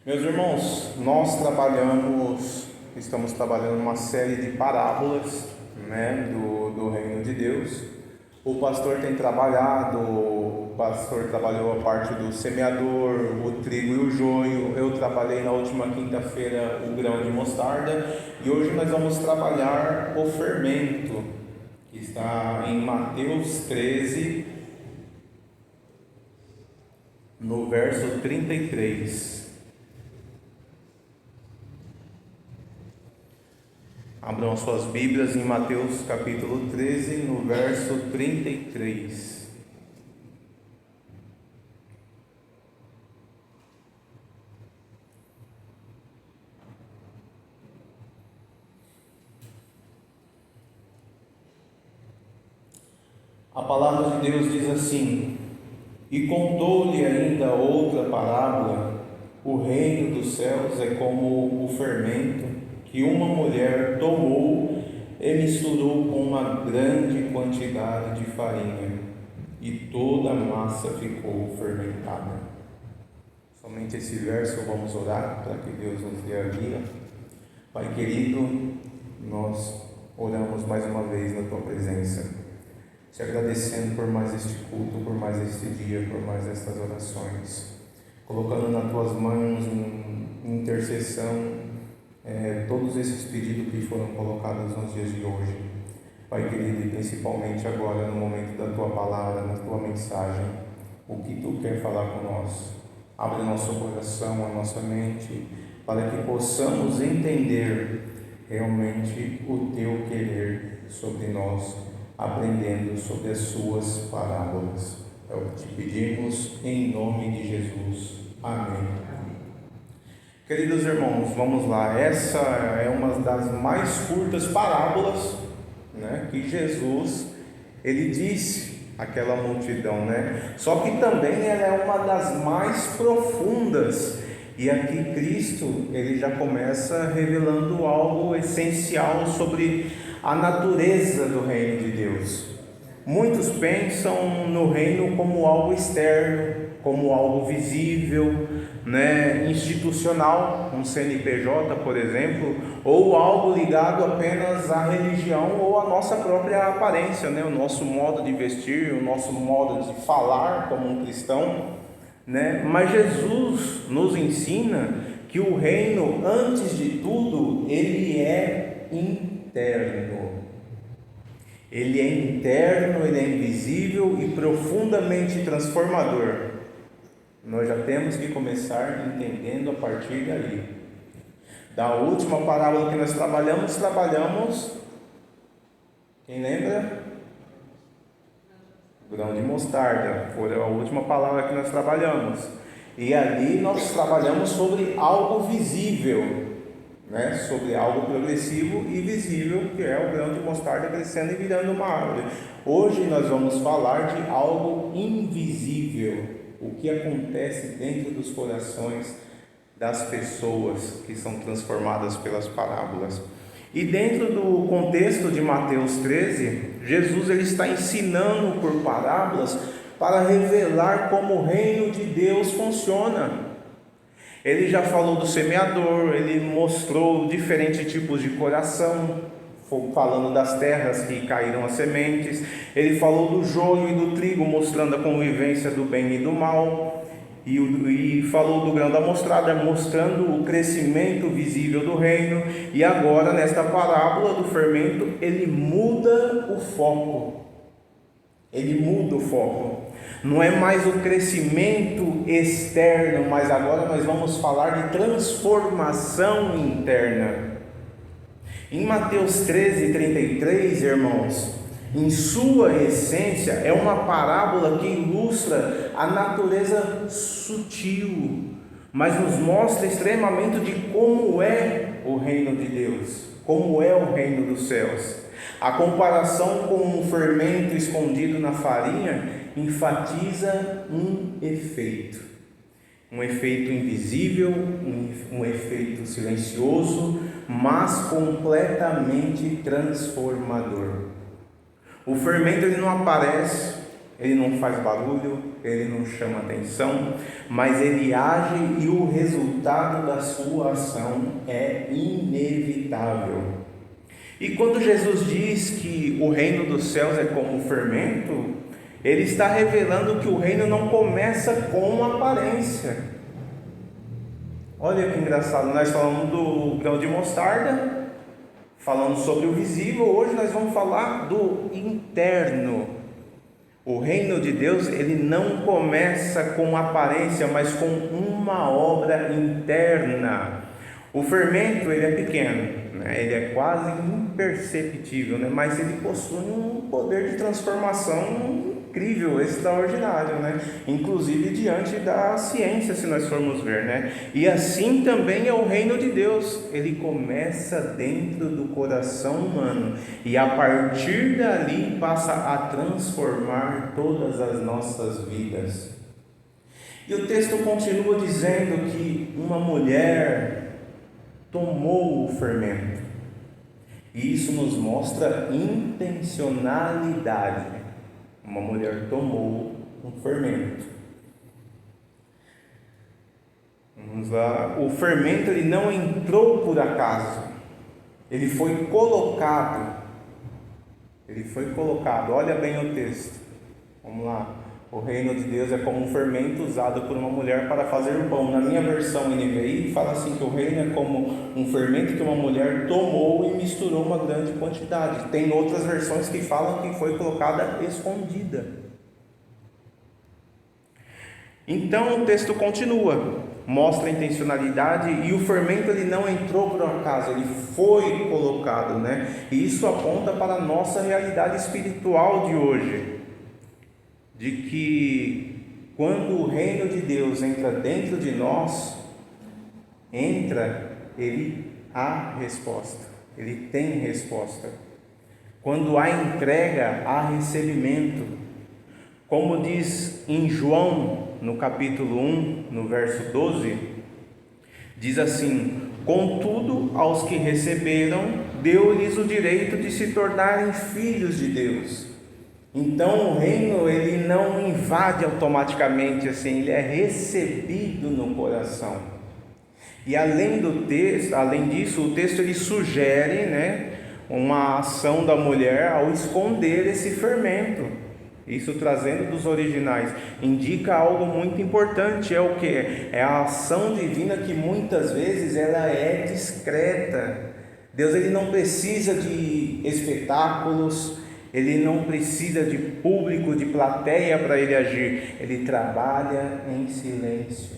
Meus irmãos, estamos trabalhando uma série de parábolas, do reino de Deus. O pastor trabalhou a parte do semeador, o trigo e o joio. Eu trabalhei na última quinta-feira o grão de mostarda e hoje nós vamos trabalhar o fermento, que está em Mateus 13, no verso 33. Abram suas Bíblias em Mateus capítulo 13, no verso 33. A palavra de Deus diz assim: E contou-lhe ainda outra parábola: o reino dos céus é como o fermento que uma mulher tomou e misturou com uma grande quantidade de farinha, e toda a massa ficou fermentada. Somente esse verso vamos orar para que Deus nos dê a guia. Pai querido, nós oramos mais uma vez na Tua presença, te agradecendo por mais este culto, por mais este dia, por mais estas orações, colocando nas Tuas mãos em intercessão todos esses pedidos que foram colocados nos dias de hoje. Pai querido, e principalmente agora no momento da Tua palavra, na Tua mensagem, o que Tu quer falar com nós. Abre nosso coração, a nossa mente, para que possamos entender realmente o Teu querer sobre nós, aprendendo sobre as Suas parábolas. É o que te pedimos em nome de Jesus. Amém. Queridos irmãos, vamos lá. Essa é uma das mais curtas parábolas, que Jesus ele disse àquela multidão, Só que também ela é uma das mais profundas. E aqui Cristo ele já começa revelando algo essencial sobre a natureza do reino de Deus. Muitos pensam no reino como algo externo, como algo visível, institucional, um CNPJ, por exemplo, ou algo ligado apenas à religião ou à nossa própria aparência, o nosso modo de vestir, o nosso modo de falar como um cristão, Mas Jesus nos ensina que o reino, antes de tudo, ele é interno. Ele é interno, ele é invisível e profundamente transformador. Nós já temos que começar entendendo a partir daí. Da última parábola que nós trabalhamos, quem lembra? Grão de mostarda, foi a última palavra que nós trabalhamos. E ali nós trabalhamos sobre algo visível, sobre algo progressivo e visível, que é o grão de mostarda crescendo e virando uma árvore. Hoje nós vamos falar de algo invisível, o que acontece dentro dos corações das pessoas que são transformadas pelas parábolas. E dentro do contexto de Mateus 13, Jesus ele está ensinando por parábolas para revelar como o reino de Deus funciona. Ele já falou do semeador, ele mostrou diferentes tipos de coração, falando das terras que caíram as sementes. Ele falou do joio e do trigo, mostrando a convivência do bem e do mal. E falou do grão da mostarda, mostrando o crescimento visível do reino. E agora, nesta parábola do fermento, ele muda o foco. Não é mais o crescimento externo, mas agora nós vamos falar de transformação interna. Em Mateus 13, 33, irmãos, em sua essência, é uma parábola que ilustra a natureza sutil, mas nos mostra extremamente de como é o reino de Deus, como é o reino dos céus. A comparação com um fermento escondido na farinha enfatiza um efeito invisível, um efeito silencioso, mas completamente transformador. O fermento ele não aparece, Ele não faz barulho, ele não chama atenção, mas ele age e o resultado da sua ação é inevitável. E quando Jesus diz que o reino dos céus é como um fermento, ele está revelando que o reino não começa com aparência. Olha que engraçado, nós falamos do grão de mostarda, falando sobre o visível, hoje nós vamos falar do interno. O reino de Deus, ele não começa com aparência, mas com uma obra interna. O fermento, ele é pequeno, né? Ele é quase imperceptível, né? Mas ele possui um poder de transformação incrível, extraordinário, né? Inclusive diante da ciência, se nós formos ver, né? E assim também é o reino de Deus. Ele começa dentro do coração humano e a partir dali passa a transformar todas as nossas vidas. E o texto continua dizendo que uma mulher tomou o fermento, e isso nos mostra intencionalidade. Uma mulher tomou um fermento. Vamos lá. O fermento, ele não entrou por acaso, ele foi colocado. Olha bem o texto. Vamos lá. O reino de Deus é como um fermento usado por uma mulher para fazer o pão. Na minha versão NVI fala assim que o reino é como um fermento que uma mulher tomou e misturou uma grande quantidade. Tem outras versões que falam que foi colocada escondida. Então o texto continua, mostra a intencionalidade, e o fermento ele não entrou por acaso, ele foi colocado, né? E isso aponta para a nossa realidade espiritual de hoje, de que quando o reino de Deus entra dentro de nós, ele há resposta, ele tem resposta. Quando há entrega, há recebimento. Como diz em João, no capítulo 1, no verso 12, diz assim: contudo, aos que receberam, deu-lhes o direito de se tornarem filhos de Deus. Então o reino, ele não invade automaticamente assim, ele é recebido no coração. E além disso, o texto ele sugere, né, uma ação da mulher ao esconder esse fermento. Isso, trazendo dos originais, indica algo muito importante. É o que? É a ação divina, que muitas vezes ela é discreta. Deus, ele não precisa de espetáculos, ele não precisa de público, de plateia para ele agir. Ele trabalha em silêncio.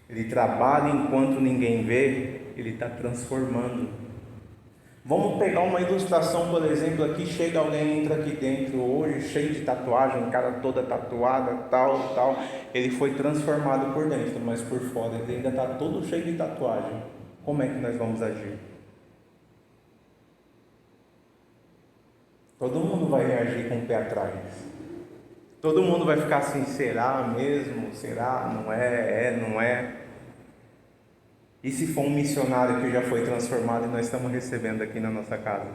Ele trabalha enquanto ninguém vê, ele está transformando. Vamos pegar uma ilustração, por exemplo, aqui chega alguém, entra aqui dentro hoje, cheio de tatuagem, cara toda tatuada, tal, ele foi transformado por dentro, mas por fora ele ainda está todo cheio de tatuagem. Como é que nós vamos agir? Todo mundo vai reagir com o pé atrás. Todo mundo vai ficar assim: será mesmo? Será? Não é? Não é? E se for um missionário que já foi transformado e nós estamos recebendo aqui na nossa casa?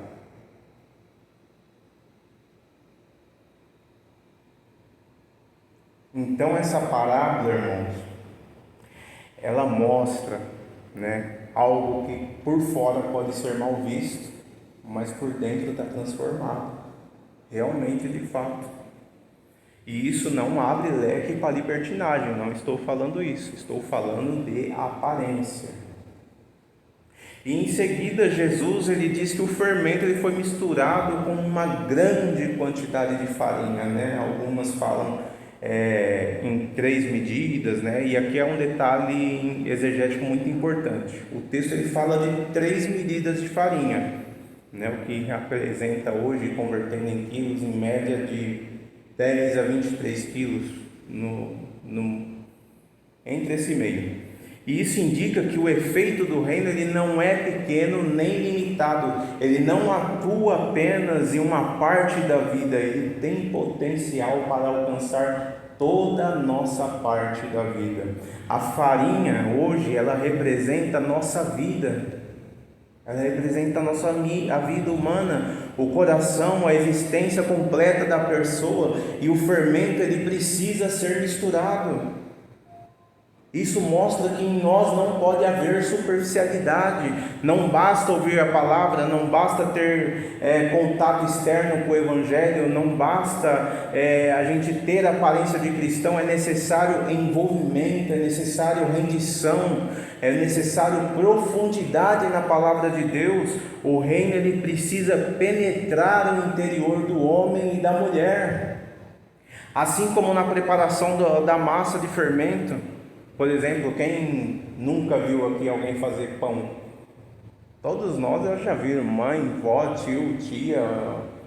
Então essa parábola, irmãos, ela mostra, né, algo que por fora pode ser mal visto, mas por dentro está transformado, realmente, de fato. E isso não abre leque para libertinagem, não estou falando isso, estou falando de aparência. E em seguida Jesus, ele diz que o fermento ele foi misturado com uma grande quantidade de farinha, né? Algumas falam em 3 medidas, né? E aqui é um detalhe exegético muito importante. O texto ele fala de 3 medidas de farinha, né? O que representa hoje, convertendo em quilos, em média de 10 a 23 quilos entre esse meio. E isso indica que o efeito do reino ele não é pequeno nem limitado. Ele não atua apenas em uma parte da vida. Ele tem potencial para alcançar toda a nossa parte da vida. A farinha hoje ela representa a nossa vida. Ela representa a vida humana, o coração, a existência completa da pessoa, e o fermento ele precisa ser misturado. Isso mostra que em nós não pode haver superficialidade. Não basta ouvir a palavra, não basta ter contato externo com o Evangelho, não basta a gente ter a aparência de cristão. É necessário envolvimento, é necessário rendição, é necessário profundidade na palavra de Deus. O reino ele precisa penetrar no interior do homem e da mulher, assim como na preparação da massa de fermento. Por exemplo, quem nunca viu aqui alguém fazer pão? Todos nós já viram, mãe, vó, tio, tia,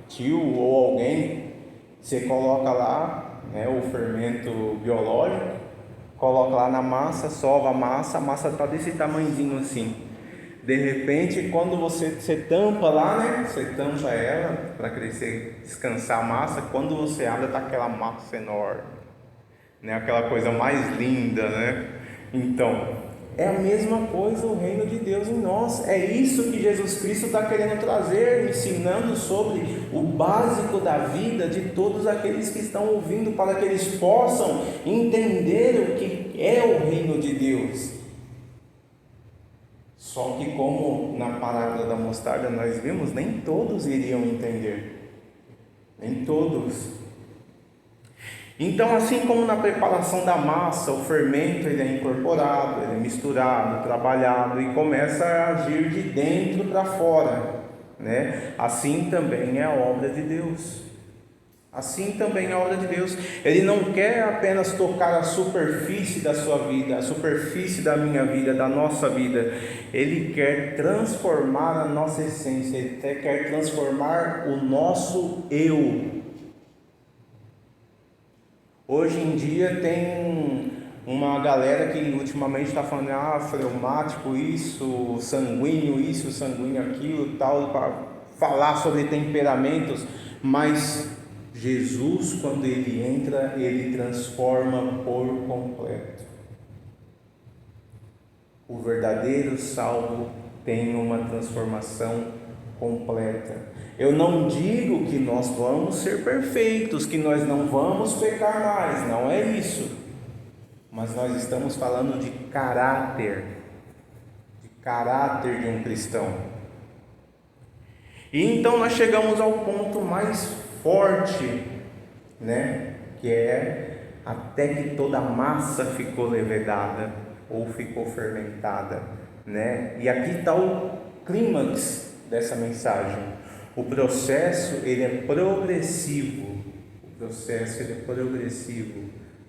tio ou alguém. Você coloca lá o fermento biológico, coloca lá na massa, sova a massa está desse tamanhozinho assim. De repente, quando você tampa lá, você tampa ela para crescer, descansar a massa. Quando você abre, está aquela massa enorme. Aquela coisa mais linda, Então, é a mesma coisa o reino de Deus em nós. É isso que Jesus Cristo está querendo trazer, ensinando sobre o básico da vida de todos aqueles que estão ouvindo, para que eles possam entender o que é o reino de Deus. Só que, como na parábola da mostarda nós vimos, nem todos iriam entender. Nem todos. Então, assim como na preparação da massa, o fermento ele é incorporado, ele é misturado, trabalhado e começa a agir de dentro para fora, Assim também é a obra de Deus. Assim também é a obra de Deus. Ele não quer apenas tocar a superfície da sua vida, a superfície da minha vida, da nossa vida. Ele quer transformar a nossa essência, ele quer transformar o nosso eu. Hoje em dia tem uma galera que ultimamente está falando, fleumático isso, sanguíneo aquilo, tal, para falar sobre temperamentos, mas Jesus, quando ele entra, ele transforma por completo. O verdadeiro salvo tem uma transformação completa. Eu não digo que nós vamos ser perfeitos, que nós não vamos pecar mais, não é isso. Mas nós estamos falando de caráter de um cristão. E então nós chegamos ao ponto mais forte, que é até que toda a massa ficou levedada ou ficou fermentada, E aqui está o clímax dessa mensagem. O processo ele é progressivo.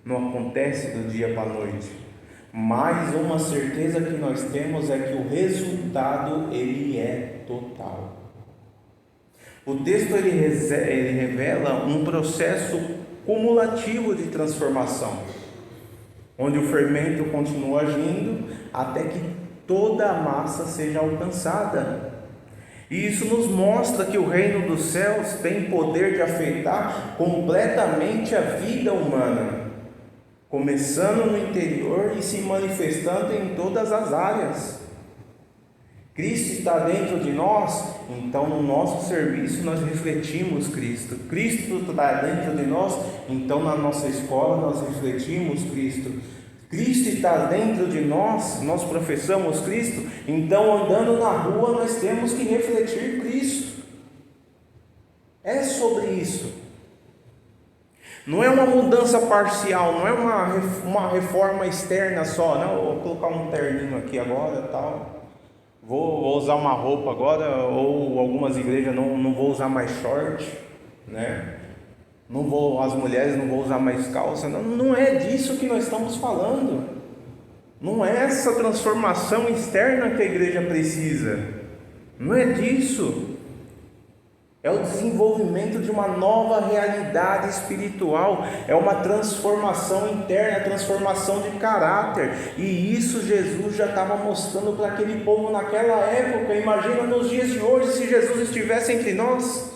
Não acontece do dia para a noite. Mas uma certeza que nós temos é que o resultado ele é total. O texto ele revela um processo cumulativo de transformação, onde o fermento continua agindo até que toda a massa seja alcançada. E isso nos mostra que o reino dos céus tem poder de afetar completamente a vida humana, começando no interior e se manifestando em todas as áreas. Cristo está dentro de nós, então no nosso serviço nós refletimos Cristo. Cristo está dentro de nós, então na nossa escola nós refletimos Cristo. Cristo está dentro de nós, nós professamos Cristo, então andando na rua nós temos que refletir Cristo. É sobre isso. Não é uma mudança parcial, não é uma reforma externa só, não, vou colocar um terninho aqui agora, tal, vou usar uma roupa agora, ou algumas igrejas não vou usar mais short, as mulheres não vão usar mais calça. Não é disso que nós estamos falando. Não é essa transformação externa que a igreja precisa. Não é disso. É o desenvolvimento de uma nova realidade espiritual. É uma transformação interna, transformação de caráter. E isso Jesus já estava mostrando para aquele povo naquela época. Imagina nos dias de hoje se Jesus estivesse entre nós.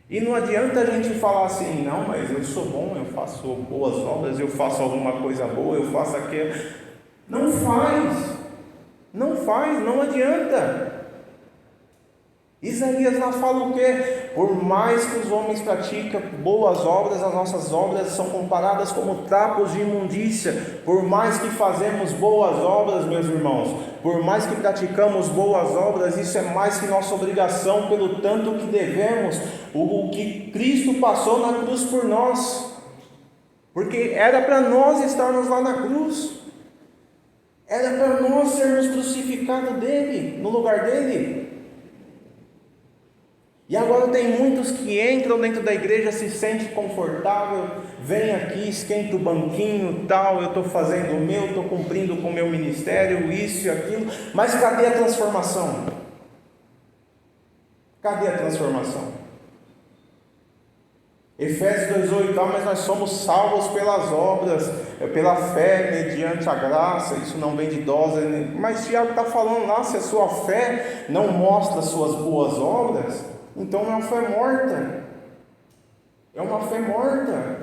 E não adianta a gente falar assim, não, mas eu sou bom, eu faço boas obras, eu faço alguma coisa boa, eu faço aquilo. Não faz. Não faz, não adianta. Isaías lá fala o quê? Por mais que os homens pratiquem boas obras, as nossas obras são comparadas como trapos de imundícia. Por mais que fazemos boas obras, meus irmãos, por mais que praticamos boas obras, isso é mais que nossa obrigação, pelo tanto que devemos, o que Cristo passou na cruz por nós. Porque era para nós estarmos lá na cruz, era para nós sermos crucificados dele, no lugar dele. E agora tem muitos que entram dentro da igreja, se sentem confortável, vem aqui, esquenta o banquinho, tal, eu estou fazendo o meu, estou cumprindo com o meu ministério, isso e aquilo, mas cadê a transformação? Cadê a transformação? Efésios 2:8, mas nós somos salvos pelas obras, pela fé, mediante a graça, isso não vem de dose, mas Tiago está falando lá, se a sua fé não mostra as suas boas obras, então é uma fé morta. É uma fé morta.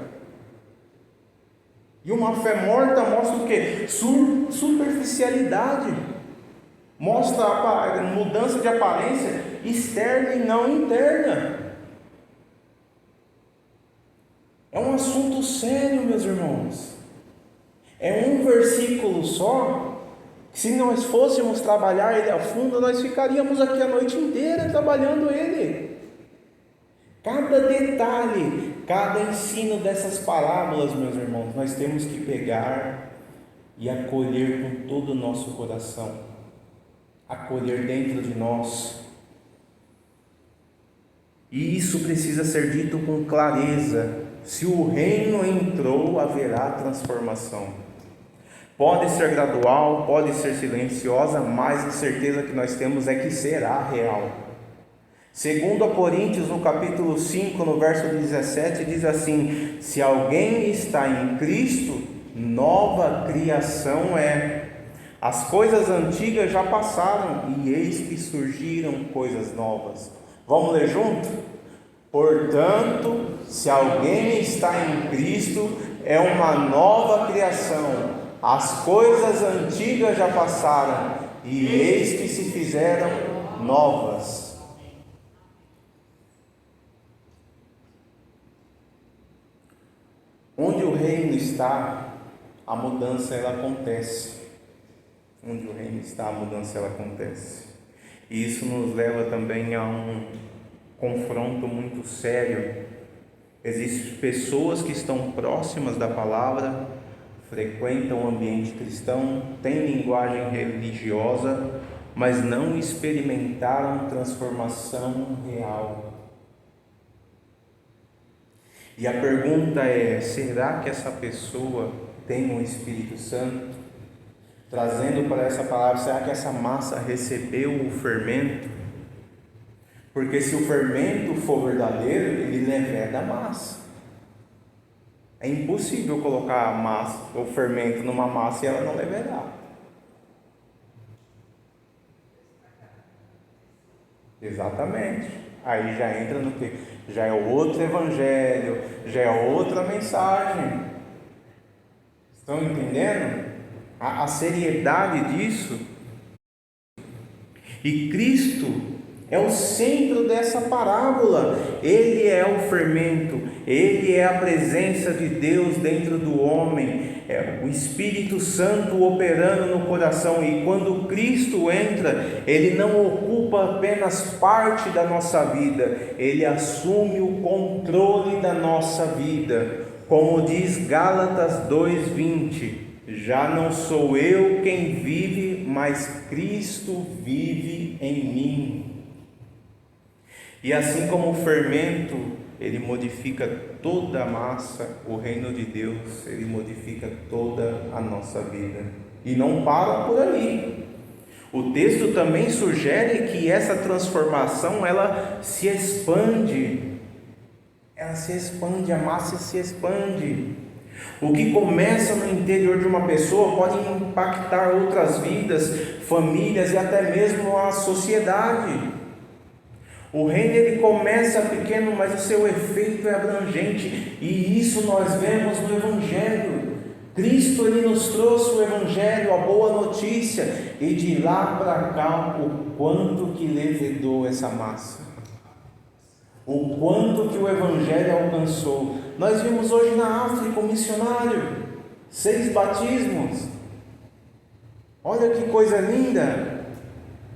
E uma fé morta mostra o quê? Superficialidade. Mostra a mudança de aparência externa e não interna. É um assunto sério, meus irmãos. É um versículo só. Se nós fôssemos trabalhar ele a fundo, nós ficaríamos aqui a noite inteira trabalhando ele. Cada detalhe, cada ensino dessas parábolas, meus irmãos, nós temos que pegar e acolher com todo o nosso coração, acolher dentro de nós. E isso precisa ser dito com clareza. Se o reino entrou, haverá transformação. Pode ser gradual, pode ser silenciosa, mas a certeza que nós temos é que será real. Segundo a Coríntios, no capítulo 5, no verso 17, diz assim: se alguém está em Cristo, nova criação é. As coisas antigas já passaram, e eis que surgiram coisas novas. Vamos ler junto? Portanto, se alguém está em Cristo, é uma nova criação. As coisas antigas já passaram, e eis que se fizeram novas. Onde o reino está, a mudança ela acontece. Onde o reino está, a mudança ela acontece. E isso nos leva também a um confronto muito sério. Existem pessoas que estão próximas da palavra, frequentam o ambiente cristão, têm linguagem religiosa, mas não experimentaram transformação real. E a pergunta é: será que essa pessoa tem o Espírito Santo? Trazendo para essa palavra, será que essa massa recebeu o fermento? Porque se o fermento for verdadeiro, ele leveda a massa. É impossível colocar a massa, o fermento numa massa e ela não levedar. Exatamente. Aí já entra no que? Já é outro evangelho, já é outra mensagem. Estão entendendo? A seriedade disso. E Cristo é o centro dessa parábola. Ele é o fermento, ele é a presença de Deus dentro do homem, é o Espírito Santo operando no coração. E quando Cristo entra, ele não ocupa apenas parte da nossa vida, ele assume o controle da nossa vida. Como diz Gálatas 2:20, já não sou eu quem vive, mas Cristo vive em mim. E assim como o fermento, ele modifica toda a massa, o reino de Deus, ele modifica toda a nossa vida. E não para por aí. O texto também sugere que essa transformação, ela se expande. Ela se expande, a massa se expande. O que começa no interior de uma pessoa pode impactar outras vidas, famílias e até mesmo a sociedade. O reino ele começa pequeno, mas o seu efeito é abrangente, e isso nós vemos no Evangelho. Cristo ele nos trouxe o Evangelho, Evangelho, a boa notícia, e de lá para cá o quanto que levedou essa massa, o quanto que o Evangelho alcançou. Nós vimos hoje na África um missionário, 6 batismos, olha que coisa linda.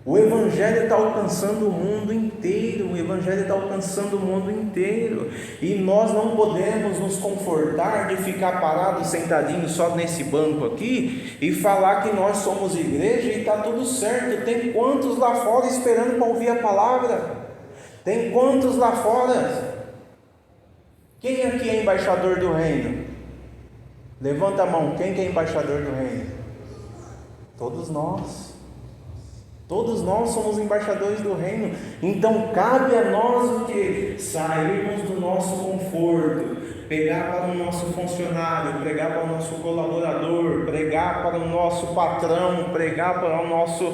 O Evangelho está alcançando o mundo inteiro, o Evangelho está alcançando o mundo inteiro, e nós não podemos nos confortar de ficar parados, sentadinhos só nesse banco aqui, e falar que nós somos igreja e está tudo certo. Tem quantos lá fora esperando para ouvir a palavra? Tem quantos lá fora? Quem aqui é embaixador do reino? Levanta a mão, quem que é embaixador do reino? Todos nós. Todos nós somos embaixadores do reino. Então cabe a nós o que? Sairmos do nosso conforto, pegar para o nosso funcionário, pregar para o nosso colaborador, pregar para o nosso patrão, pregar para o nosso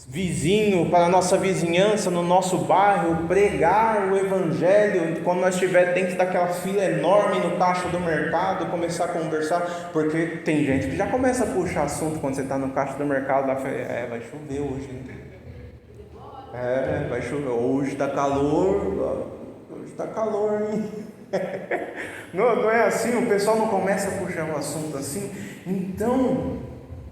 vizinho, para a nossa vizinhança, no nosso bairro, pregar o Evangelho. Quando nós estiver dentro daquela fila enorme no caixa do mercado, começar a conversar, porque tem gente que já começa a puxar assunto quando você está no caixa do mercado, vai chover hoje, vai chover, hoje está calor, hein? Não é assim, o pessoal não começa a puxar um assunto assim. Então,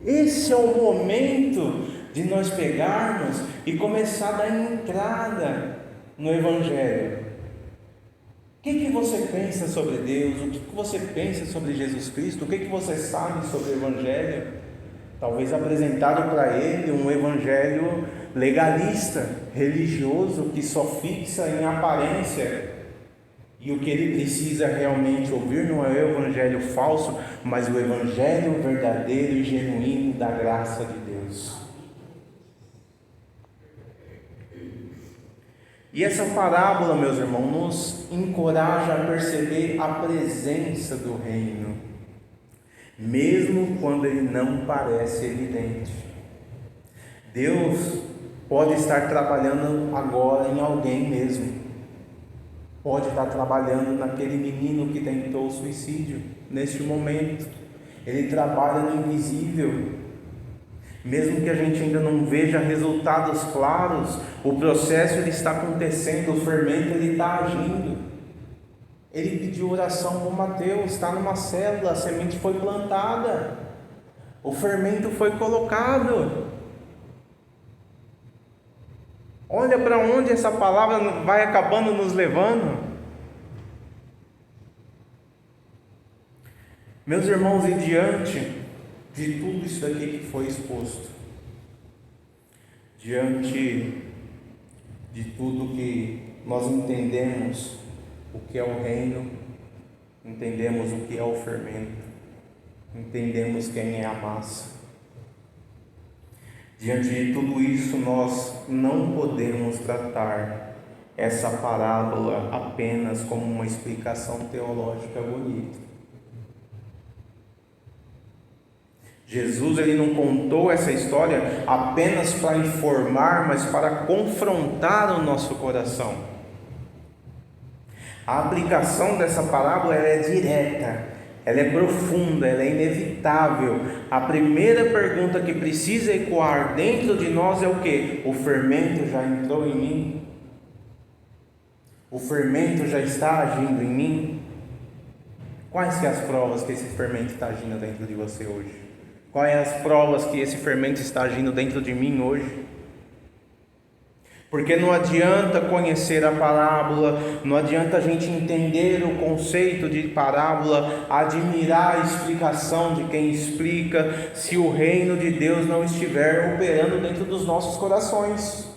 esse é o momento de nós pegarmos e começar a dar entrada no Evangelho. O que você pensa sobre Deus? O que você pensa sobre Jesus Cristo? O que você sabe sobre o Evangelho? Talvez apresentado para ele um Evangelho legalista, religioso, que só fixa em aparência. E o que ele precisa realmente ouvir não é o Evangelho falso, mas o Evangelho verdadeiro e genuíno da graça de Deus. E essa parábola, meus irmãos, nos encoraja a perceber a presença do reino, mesmo quando ele não parece evidente. Deus pode estar trabalhando agora em alguém mesmo, pode estar trabalhando naquele menino que tentou o suicídio, neste momento. Ele trabalha no invisível. Mesmo que a gente ainda não veja resultados claros, o processo ele está acontecendo, o fermento ele está agindo. Ele pediu oração com Mateus, está numa célula, a semente foi plantada, o fermento foi colocado. Olha para onde essa palavra vai acabando nos levando. Meus irmãos, e diante de tudo isso daqui que foi exposto, diante de tudo que nós entendemos o que é o reino, entendemos o que é o fermento, entendemos quem é a massa, diante de tudo isso nós não podemos tratar essa parábola apenas como uma explicação teológica bonita. Jesus ele não contou essa história apenas para informar, mas para confrontar o nosso coração. A aplicação dessa parábola ela é direta, ela é profunda, ela é inevitável. A primeira pergunta que precisa ecoar dentro de nós é o quê? O fermento já entrou em mim? O fermento já está agindo em mim? Quais são as provas que esse fermento está agindo dentro de você hoje? Quais as provas que esse fermento está agindo dentro de mim hoje? Porque não adianta conhecer a parábola, não adianta a gente entender o conceito de parábola, admirar a explicação de quem explica, se o reino de Deus não estiver operando dentro dos nossos corações.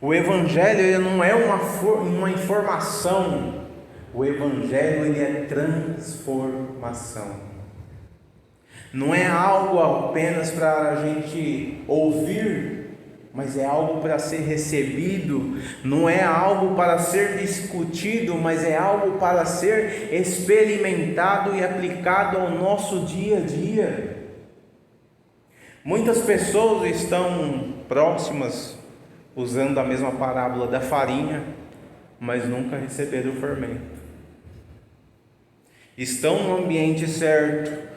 O Evangelho ele não é uma informação, o Evangelho ele é transformação. Não é algo apenas para a gente ouvir, mas é algo para ser recebido. Não é algo para ser discutido, mas é algo para ser experimentado e aplicado ao nosso dia a dia. Muitas pessoas estão próximas, usando a mesma parábola da farinha, mas nunca receberam o fermento. Estão no ambiente certo,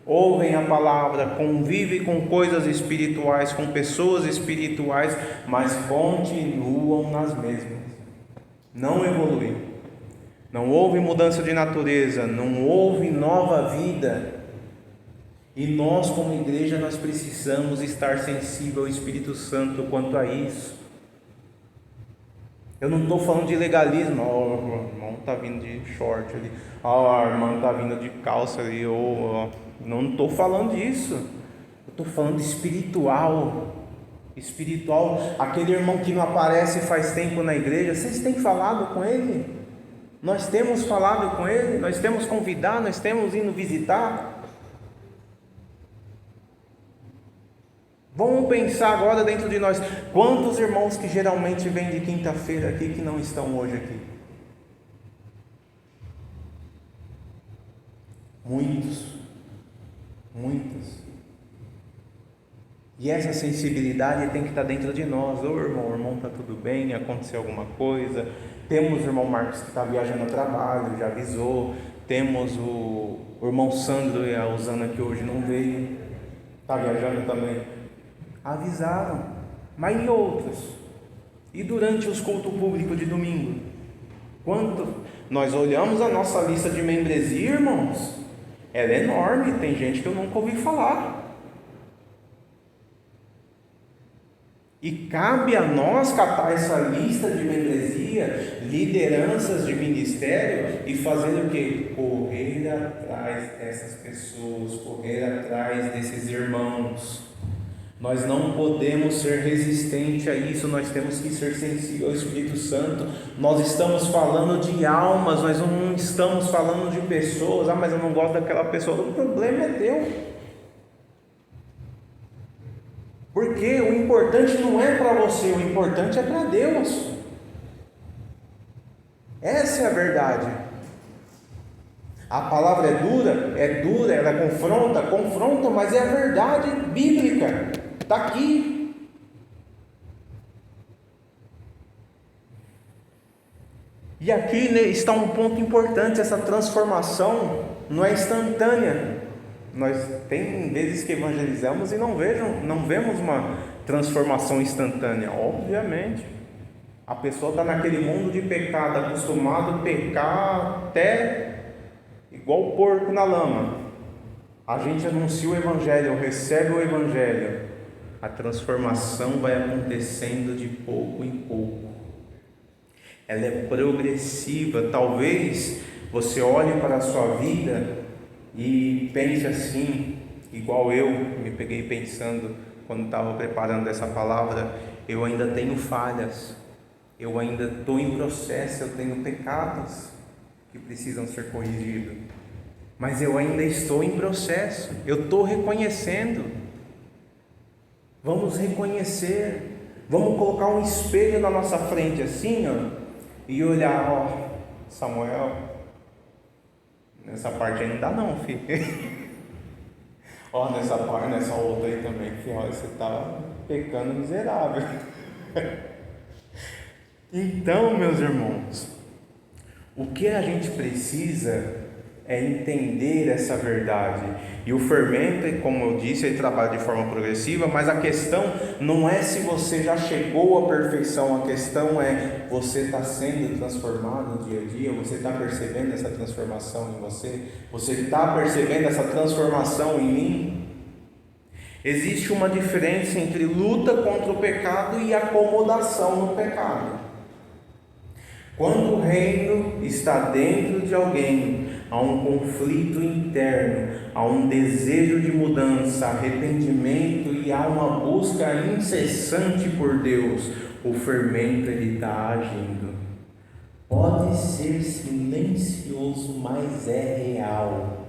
ouvem a palavra, convivem com coisas espirituais, com pessoas espirituais, mas continuam nas mesmas, não evoluem, não houve mudança de natureza, não houve nova vida. E nós, como igreja, nós precisamos estar sensível ao Espírito Santo quanto a isso. Eu não estou falando de legalismo. O irmão está vindo de short ali, a irmã está vindo de calça ali, não estou falando disso. Eu estou falando espiritual. Aquele irmão que não aparece faz tempo na igreja, vocês têm falado com ele? Nós temos falado com ele, nós temos convidado, nós temos ido visitar. Vamos pensar agora dentro de nós, quantos irmãos que geralmente vêm de quinta-feira aqui que não estão hoje aqui? Muitos. E essa sensibilidade tem que estar dentro de nós. Ô irmão, está tudo bem? Aconteceu alguma coisa? Temos o irmão Marcos que está viajando a trabalho, já avisou. Temos o irmão Sandro e a Usana que hoje não veio, está viajando também. Avisaram, mas e outros? E durante os cultos públicos de domingo? Quanto? Nós olhamos a nossa lista de membresia, irmãos, ela é enorme, tem gente que eu nunca ouvi falar. E cabe a nós catar essa lista de membresia, lideranças de ministério e fazer o quê? Correr atrás dessas pessoas, correr atrás desses irmãos. Nós não podemos ser resistentes a isso, nós temos que ser sensíveis ao Espírito Santo. Nós estamos falando de almas, nós não estamos falando de pessoas. Mas eu não gosto daquela pessoa. O problema é teu. Porque o importante não é para você, o importante é para Deus. Essa é a verdade. A palavra é dura, ela confronta, mas é a verdade bíblica. Está aqui. E aqui está um ponto importante: essa transformação não é instantânea. Nós tem vezes que evangelizamos e não vemos uma transformação instantânea. Obviamente, a pessoa está naquele mundo de pecado, acostumado a pecar até igual o porco na lama. A gente anuncia o evangelho, recebe o evangelho. A transformação vai acontecendo de pouco em pouco. Ela é progressiva. Talvez você olhe para a sua vida e pense assim, igual eu me peguei pensando quando estava preparando essa palavra: eu ainda tenho falhas, eu ainda estou em processo, eu tenho pecados que precisam ser corrigidos, mas eu ainda estou em processo, eu estou reconhecendo. Vamos reconhecer, vamos colocar um espelho na nossa frente assim, e olhar, Samuel, nessa parte aí não dá não, filho. Nessa parte, nessa outra aí também, filho, você está pecando miserável. Então, meus irmãos, o que a gente precisa é entender essa verdade. E o fermento, como eu disse, ele trabalha de forma progressiva, mas a questão não é se você já chegou à perfeição, a questão é: você está sendo transformado no dia a dia? Você está percebendo essa transformação em você? Você está percebendo essa transformação em mim? Existe uma diferença entre luta contra o pecado e acomodação no pecado. Quando o reino está dentro de alguém, há um conflito interno, há um desejo de mudança, arrependimento e há uma busca incessante por Deus. O fermento ele está agindo. Pode ser silencioso, mas é real.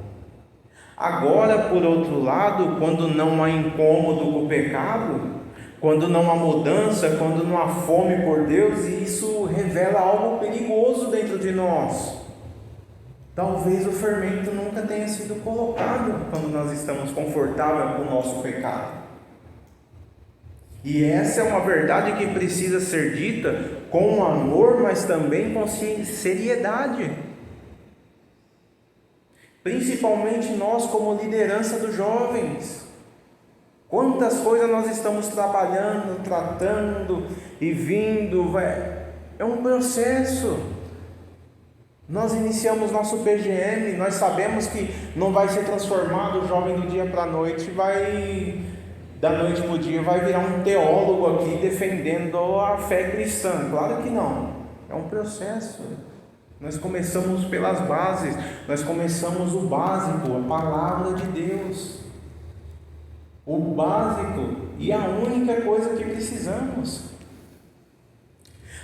Agora, por outro lado, quando não há incômodo com o pecado, quando não há mudança, quando não há fome por Deus, isso revela algo perigoso dentro de nós. Talvez o fermento nunca tenha sido colocado quando nós estamos confortáveis com o nosso pecado. E essa é uma verdade que precisa ser dita com amor, mas também com seriedade. principalmente nós como liderança dos jovens. Quantas coisas nós estamos trabalhando, tratando e vindo, é um processo. Nós iniciamos nosso PGM, nós sabemos que não vai ser transformado o jovem do dia para a noite, da noite para o dia vai virar um teólogo aqui defendendo a fé cristã. Claro que não, é um processo. Nós começamos pelas bases, nós começamos o básico, a palavra de Deus, o básico e a única coisa que precisamos.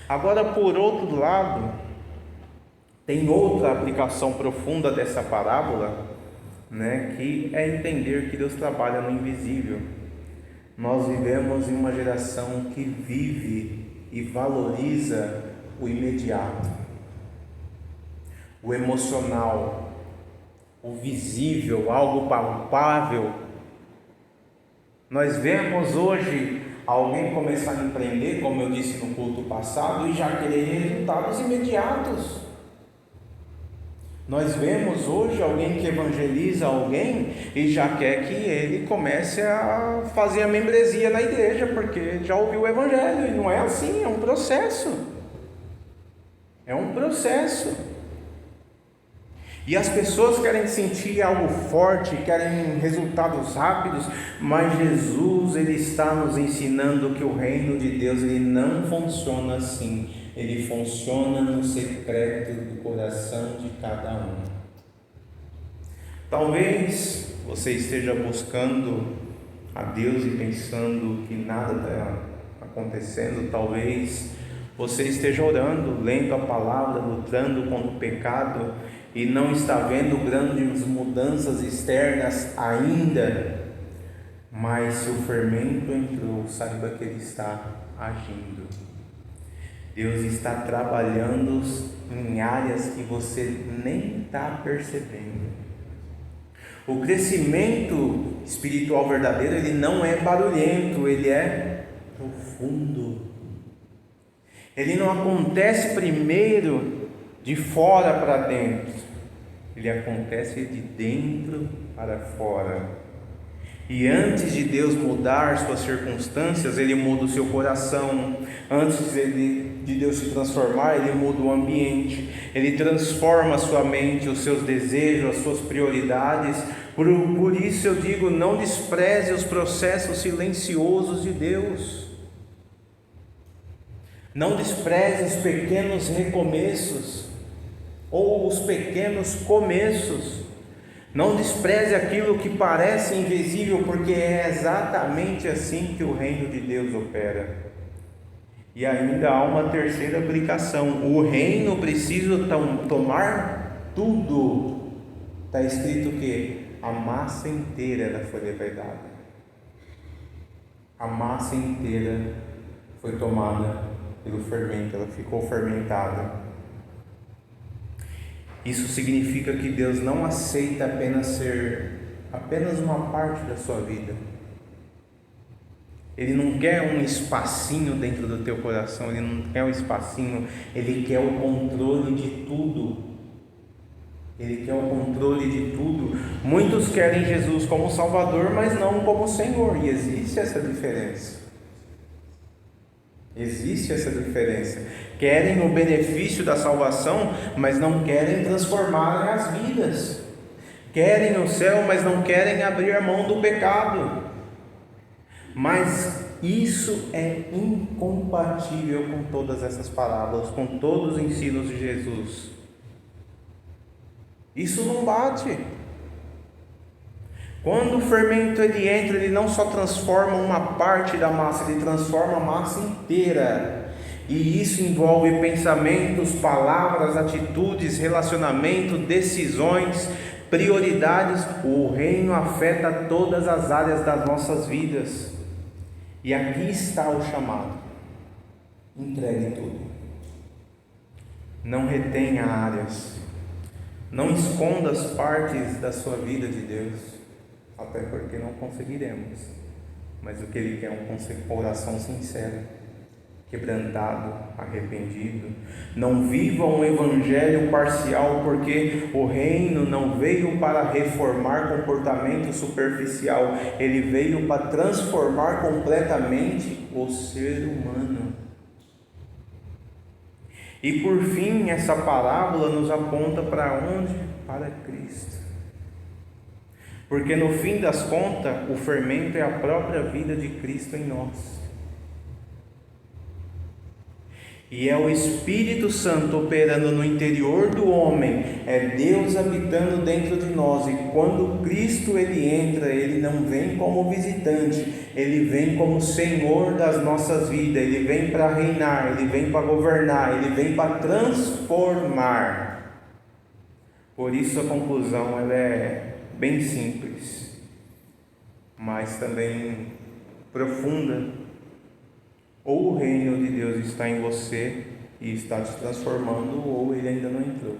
Agora, por outro lado, tem outra aplicação profunda dessa parábola, que é entender que Deus trabalha no invisível. Nós vivemos em uma geração que vive e valoriza o imediato, o emocional, o visível, algo palpável. Nós vemos hoje alguém começar a empreender, como eu disse no culto passado, e já querer resultados imediatos. Nós vemos hoje alguém que evangeliza alguém e já quer que ele comece a fazer a membresia na igreja, porque já ouviu o evangelho, e não é assim, é um processo. É um processo. E as pessoas querem sentir algo forte, querem resultados rápidos, mas Jesus, Ele está nos ensinando que o reino de Deus, ele não funciona assim. Ele funciona no secreto do coração de cada um. Talvez você esteja buscando a Deus e pensando que nada está acontecendo. Talvez você esteja orando, lendo a palavra, lutando contra o pecado e não está vendo grandes mudanças externas ainda. Mas se o fermento entrou, saiba que ele está agindo. Deus está trabalhando em áreas que você nem está percebendo. O crescimento espiritual verdadeiro, ele não é barulhento, ele é profundo. Ele não acontece primeiro de fora para dentro, ele acontece de dentro para fora. E antes de Deus mudar suas circunstâncias, Ele muda o seu coração. Antes de Deus se transformar, Ele muda o ambiente. Ele transforma a sua mente, os seus desejos, as suas prioridades. Por isso eu digo, não despreze os processos silenciosos de Deus. Não despreze os pequenos recomeços ou os pequenos começos. Não despreze aquilo que parece invisível, porque é exatamente assim que o reino de Deus opera. E ainda há uma terceira aplicação: o reino precisa tomar tudo. Está escrito que a massa inteira ela foi levedada. A massa inteira foi tomada pelo fermento, ela ficou fermentada. Isso significa que Deus não aceita apenas uma parte da sua vida. Ele não quer um espacinho dentro do teu coração, Ele não quer um espacinho, Ele quer o controle de tudo. Ele quer o controle de tudo. Muitos querem Jesus como Salvador, mas não como Senhor, e existe essa diferença. Existe essa diferença. Querem o benefício da salvação, mas não querem transformar as vidas. Querem o céu, mas não querem abrir a mão do pecado. Mas isso é incompatível com todas essas parábolas, com todos os ensinos de Jesus. Isso não bate. Quando o fermento ele entra, ele não só transforma uma parte da massa, ele transforma a massa inteira. E isso envolve pensamentos, palavras, atitudes, relacionamento, decisões, prioridades. O reino afeta todas as áreas das nossas vidas. E aqui está o chamado: entregue tudo. Não retenha áreas. Não esconda as partes da sua vida de Deus, até porque não conseguiremos. Mas o que Ele quer é um coração sincero, quebrantado, arrependido. Não viva um evangelho parcial, porque o reino não veio para reformar comportamento superficial, ele veio para transformar completamente o ser humano. E por fim, essa parábola nos aponta para onde? Para Cristo. Porque no fim das contas, o fermento é a própria vida de Cristo em nós. E é o Espírito Santo operando no interior do homem, é Deus habitando dentro de nós. E quando Cristo ele entra, ele não vem como visitante, ele vem como Senhor das nossas vidas, ele vem para reinar, ele vem para governar, ele vem para transformar. Por isso a conclusão ela é bem simples, mas também profunda. Ou o reino de Deus está em você e está te transformando, ou ele ainda não entrou.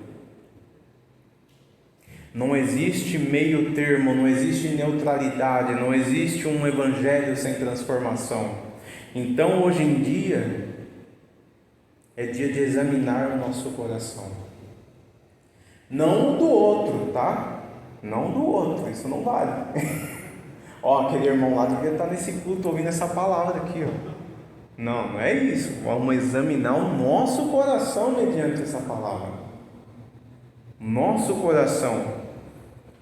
Não existe meio termo, não existe neutralidade, não existe um evangelho sem transformação. Então hoje em dia é dia de examinar o nosso coração. Não do outro, tá? Não do outro, isso não vale. Ó, aquele irmão lá devia estar nesse culto ouvindo essa palavra aqui, ó. Não é isso. Vamos examinar o nosso coração mediante essa palavra. Nosso coração,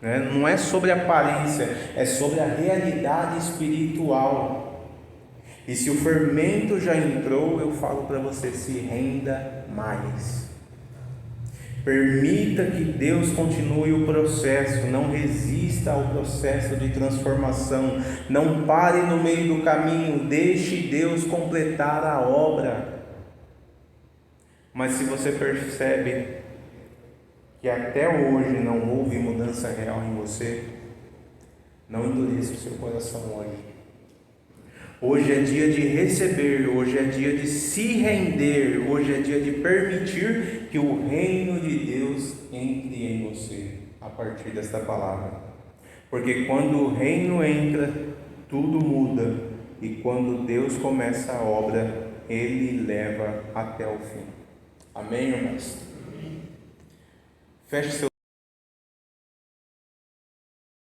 né? Não é sobre aparência, é sobre a realidade espiritual. E se o fermento já entrou, eu falo para você, se renda mais. Permita que Deus continue o processo, não resista ao processo de transformação, não pare no meio do caminho, deixe Deus completar a obra. Mas se você percebe que até hoje não houve mudança real em você, não endureça o seu coração hoje. Hoje é dia de receber, hoje é dia de se render, hoje é dia de permitir que o reino de Deus entre em você, a partir desta palavra. Porque quando o reino entra, tudo muda, e quando Deus começa a obra, Ele leva até o fim. Amém, irmãos? Feche seu